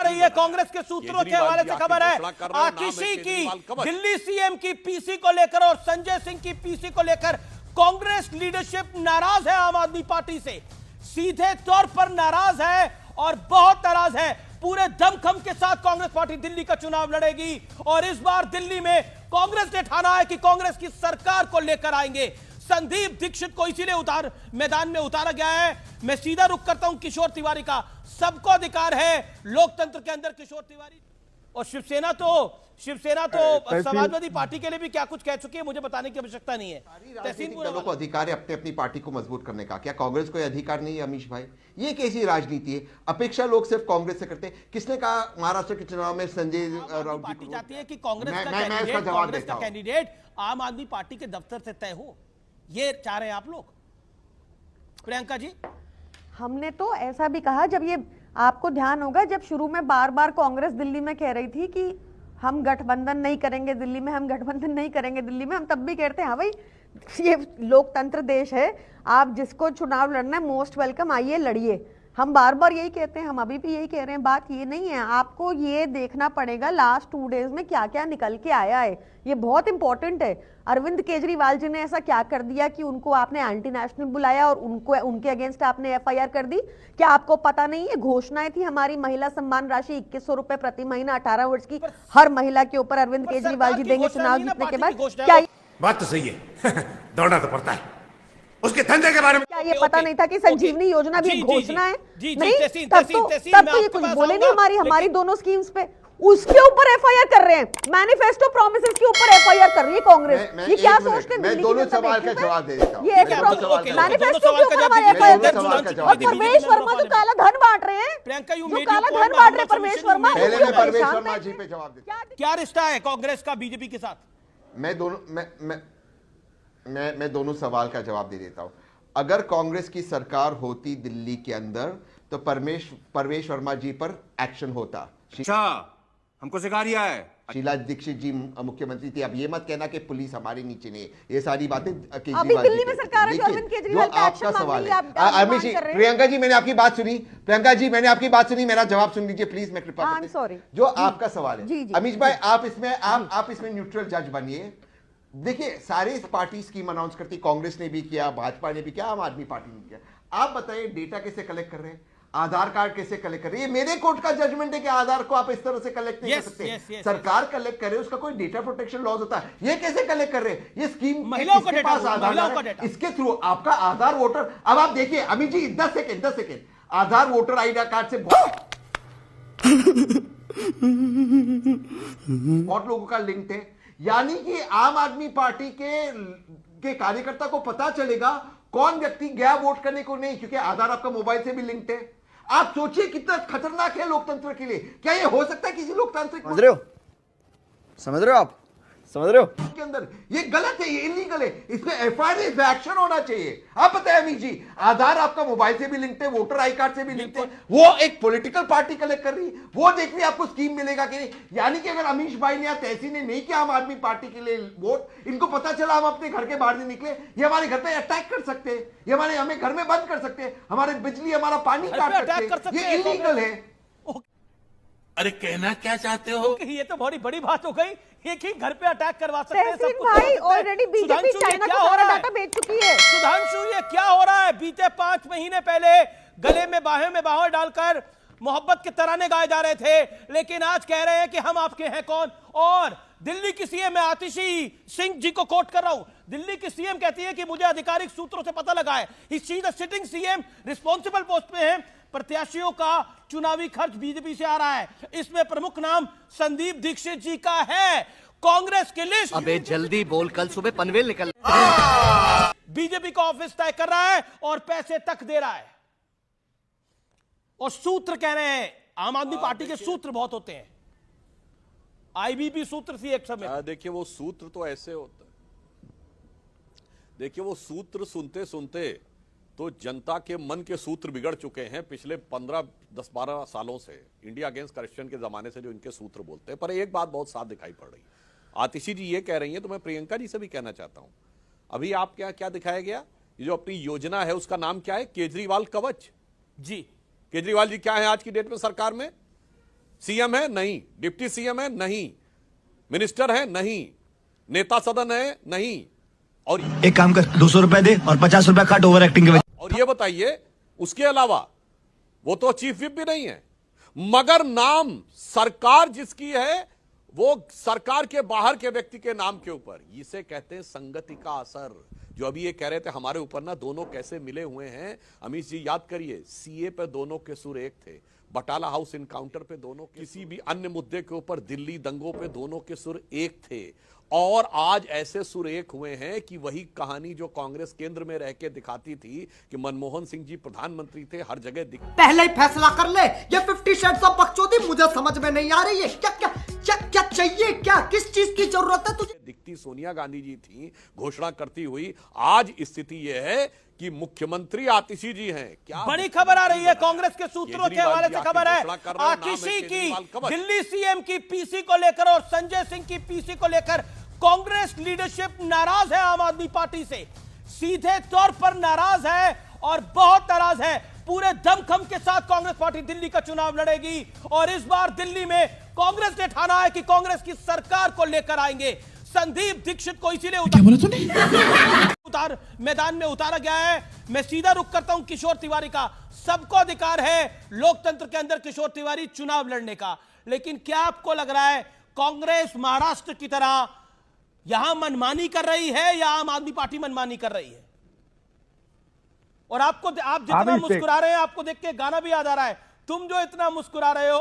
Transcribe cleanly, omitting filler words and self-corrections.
रही है कांग्रेस के सूत्रों के हवाले से खबर है। आतिशी की दिल्ली सीएम की पीसी को लेकर और संजय सिंह की पीसी को लेकर कांग्रेस लीडरशिप नाराज है आम आदमी पार्टी से, सीधे तौर पर नाराज है और बहुत नाराज है। पूरे दमखम के साथ कांग्रेस पार्टी दिल्ली का चुनाव लड़ेगी और इस बार दिल्ली में कांग्रेस ने ठाना है कि कांग्रेस की सरकार को लेकर आएंगे। संदीप दीक्षित को इसीलिए मैदान में उतारा गया है। मैं सीधा रुख करता हूं किशोर तिवारी का। सबको अधिकार है लोकतंत्र के अंदर किशोर तिवारी और शिवसेना तो समाजवादी पार्टी के लिए भी क्या कुछ कह चुकी है, मुझे बताने की आवश्यकता नहीं है। राजनीतिक दलों को अधिकार है अपने अपनी पार्टी को मजबूत करने का, क्या कांग्रेस को अधिकार नहीं है? अमीश भाई, ये कैसी राजनीति है? अपेक्षा लोग सिर्फ कांग्रेस से करते हैं। किसने कहा महाराष्ट्र के चुनाव में संजय राउत पार्टी चाहती है कि कांग्रेस का कैंडिडेट आम आदमी पार्टी के दफ्तर से तय हो, ये चाह रहे हैं आप लोग? प्रियंका जी, हमने तो ऐसा भी कहा, जब ये आपको ध्यान होगा, जब शुरू में बार बार कांग्रेस दिल्ली में कह रही थी कि हम गठबंधन नहीं करेंगे दिल्ली में, हम गठबंधन नहीं करेंगे दिल्ली में, हम तब भी कहते हैं हाँ भाई ये लोकतंत्र देश है, आप जिसको चुनाव लड़ना है मोस्ट वेलकम, आइए लड़िए। हम बार बार यही कहते हैं, हम अभी भी यही कह रहे हैं। बात ये नहीं है, आपको ये देखना पड़ेगा लास्ट 2 डेज में क्या क्या निकल के आया है, ये बहुत इंपॉर्टेंट है। अरविंद केजरीवाल जी ने ऐसा क्या कर दिया कि उनको आपने एंटी नेशनल बुलाया और उनके अगेंस्ट आपने एफआईआर कर दी? क्या आपको पता नहीं है घोषणाएं थी हमारी महिला सम्मान राशि 2100 रुपए प्रति महीना 18 वर्ष की हर महिला के ऊपर अरविंद केजरीवाल जी देंगे चुनाव जीतने के बाद? क्या बात तो सही है दौड़ना तो पड़ता है, उसके धंधे के बारे में क्या ये पता नहीं था कि संजीवनी योजना भी घोषणा है? नहीं, तब तो ये कुछ बोले नहीं हमारी दोनों स्कीम्स पे, उसके ऊपर एफआईआर कर रहे हैं। मैनिफेस्टो प्रॉमिसेस के ऊपर एफआईआर कर रही है कांग्रेस। ये क्या सोच के मैं दोनों सवाल का जवाब दे देता हूं। ये मैनिफेस्टो के ऊपर हमारी एफआईआर कर रही है और परवेश वर्मा तो काला धन बांट रहे हैं, जो काला धन बांट रहे परवेश वर्मा। पहले मैं परवेश वर्मा जी पे जवाब देता हूं। क्या रिश्ता है कांग्रेस का बीजेपी के साथ? मैं दोनों सवाल का जवाब दे देता हूं। अगर कांग्रेस की सरकार होती दिल्ली के अंदर तो परवेश वर्मा जी पर एक्शन होता। अच्छा, हमको सिखा रिया है। शीला दीक्षित जी मुख्यमंत्री थी। अब ये मत कहना कि पुलिस हमारी नीचे नहीं, ये सारी बातें अभी दिल्ली में सरकार है जो अरविंद केजरीवाल का आपका सवाल है। अमित जी, प्रियंका जी, मैंने आपकी बात सुनी। प्रियंका जी, मैंने आपकी बात सुनी, मेरा जवाब सुन लीजिए प्लीज, मैं कृपा करके। जो आपका सवाल है अमित भाई, आप इसमें न्यूट्रल जज बनिए। देखिए, सारे पार्टी स्कीम अनाउंस करती, कांग्रेस ने भी किया, भाजपा ने भी किया, आम आदमी पार्टी ने किया। आप बताइए डेटा कैसे कलेक्ट कर रहे हैं, आधार कार्ड कैसे कलेक्ट कर रही है? मेरे कोर्ट का जजमेंट है कि आधार को आप इस तरह से कलेक्ट नहीं कर सकते। सरकार कलेक्ट करे, उसका कोई डेटा प्रोटेक्शन लॉज होता है। ये कैसे कलेक्ट कर रहे हैं? ये स्कीम महिलाओं का डेटा, इसके थ्रू आपका आधार वोटर। अब आप देखिए अमित जी, 10 सेकेंड, आधार वोटर आईडी कार्ड से बहुत लोगों का लिंक है, यानी कि आम आदमी पार्टी के कार्यकर्ता को पता चलेगा कौन व्यक्ति गया वोट करने को नहीं, क्योंकि आधार आपका मोबाइल से भी लिंक्ड है। आप सोचिए कितना खतरनाक है लोकतंत्र के लिए। क्या ये हो सकता है किसी लोकतांत्रिक? समझ रहे हो आप के अंदर ये गलत है, ये इलीगल है, इसमें एफआईआर एक्शन होना चाहिए। आप बताएं अमित जी, आधार आपका मोबाइल से भी लिंक्ड है, वोटर आई कार्ड से भी लिंक्ड है, वो एक पॉलिटिकल पार्टी कलेक्ट कर रही है, वो देखने आपको स्कीम मिलेगा कि नहीं। यानी कि अगर अमीश भाई ने या तहसीन ने नहीं किया आम आदमी पार्टी के लिए वोट, इनको पता चला हम अपने घर के बाहर नहीं निकले, ये हमारे घर पे अटैक कर सकते हैं, ये हमें घर में बंद कर सकते हैं, हमारे बिजली हमारा पानी काट सकते हैं, ये इलीगल है। अरे कहना क्या चाहते हो? ये तो बड़ी बड़ी बात हो गई, एक ही घर पे अटैक करवा सकते हैं सब कुछ। भाई ऑलरेडी बीजेपी चाइना को सारा डाटा बेच चुकी है। सुधांशु, ये क्या हो रहा है? बीते 5 महीने पहले गले में बाहें डालकर मोहब्बत के तराने गाए जा रहे थे, लेकिन आज कह रहे हैं कि हम आपके हैं कौन। और दिल्ली की सीएम, मैं आतिशी सिंह जी को कोट कर रहा हूं, दिल्ली की सीएम कहती है कि मुझे आधिकारिक सूत्रों से पता लगा है, she is the sitting CM, responsible post पे है, प्रत्याशियों का चुनावी खर्च बीजेपी से आ रहा है, इसमें प्रमुख नाम संदीप दीक्षित जी का है। कांग्रेस की लिस्ट, अबे जल्दी बोल, कल सुबह पनवेल निकल। बीजेपी का ऑफिस तय कर रहा है और पैसे तक दे रहा है। और सूत्र कह रहे हैं, आम आदमी पार्टी के सूत्र बहुत होते हैं, आईबीपी सूत्र थी एक समय। देखिए वो सूत्र तो ऐसे होता है, देखिए वो सूत्र सुनते सुनते तो जनता के मन के सूत्र बिगड़ चुके हैं पिछले 15-10-12 सालों से, इंडिया अगेंस्ट करप्शन के जमाने से जो इनके सूत्र बोलते हैं। पर एक बात बहुत साफ दिखाई पड़ रही है, आतिशी जी ये कह रही हैं तो मैं प्रियंका जी से भी कहना चाहता हूं, अभी आप क्या दिखाया गया, ये जो अपनी योजना है उसका नाम क्या है? केजरीवाल कवच जी। केजरीवाल जी क्या है आज की डेट में सरकार में? सीएम है नहीं, डिप्टी सीएम है नहीं, मिनिस्टर है नहीं, नेता सदन है नहीं, और एक काम कर 200 रुपए दे और 50 रुपए काट ओवर एक्टिंग के वजह। और ये बताइए उसके अलावा वो तो चीफ विप भी नहीं है, मगर नाम सरकार जिसकी है वो सरकार के बाहर के व्यक्ति के नाम के ऊपर, इसे कहते हैं संगति का असर। जो अभी ये कह रहे थे हमारे ऊपर ना दोनों कैसे मिले हुए हैं, अमित जी याद करिए, सीए पे दोनों के सुर एक थे, बटाला हाउस इनकाउंटर पे दोनों, किसी भी अन्य मुद्दे के ऊपर दिल्ली दंगों पे दोनों के सुर एक थे, और आज ऐसे सुर एक हुए हैं कि वही कहानी जो कांग्रेस केंद्र में रह के दिखाती थी कि मनमोहन सिंह जी प्रधानमंत्री थे, हर जगह पहले ही फैसला कर ले, ये 50 शेड्स ऑफ बकचोदी मुझे समझ में नहीं आ रही है। क्या क्या क्या क्या चाहिए, क्या किस चीज की जरूरत है तुझे? दिखती सोनिया गांधी जी थी घोषणा करती हुई, आज स्थिति यह है कि मुख्यमंत्री आतिशी जी हैं। क्या बड़ी खबर आ रही है कांग्रेस के सूत्रों के हवाले से, खबर है आतिशी की दिल्ली सीएम की पीसी को लेकर और संजय सिंह की पीसी को लेकर कांग्रेस लीडरशिप नाराज है आम आदमी पार्टी से, सीधे तौर पर नाराज है और बहुत नाराज है। पूरे दमखम के साथ कांग्रेस पार्टी दिल्ली का चुनाव लड़ेगी और इस बार दिल्ली में कांग्रेस ने ठाना है कि कांग्रेस की सरकार को लेकर आएंगे। संदीप दीक्षित को इसीलिए मैदान में उतारा गया है। मैं सीधा रुख करता हूं किशोर तिवारी का। सबको अधिकार है लोकतंत्र के अंदर किशोर तिवारी चुनाव लड़ने का, लेकिन क्या आपको लग रहा है कांग्रेस महाराष्ट्र की तरह यहां मनमानी कर रही है या आम आदमी पार्टी मनमानी कर रही है? और आप जितना मुस्कुरा रहे हैं, आपको देख के गाना भी याद आ रहा है, तुम जो इतना मुस्कुरा रहे हो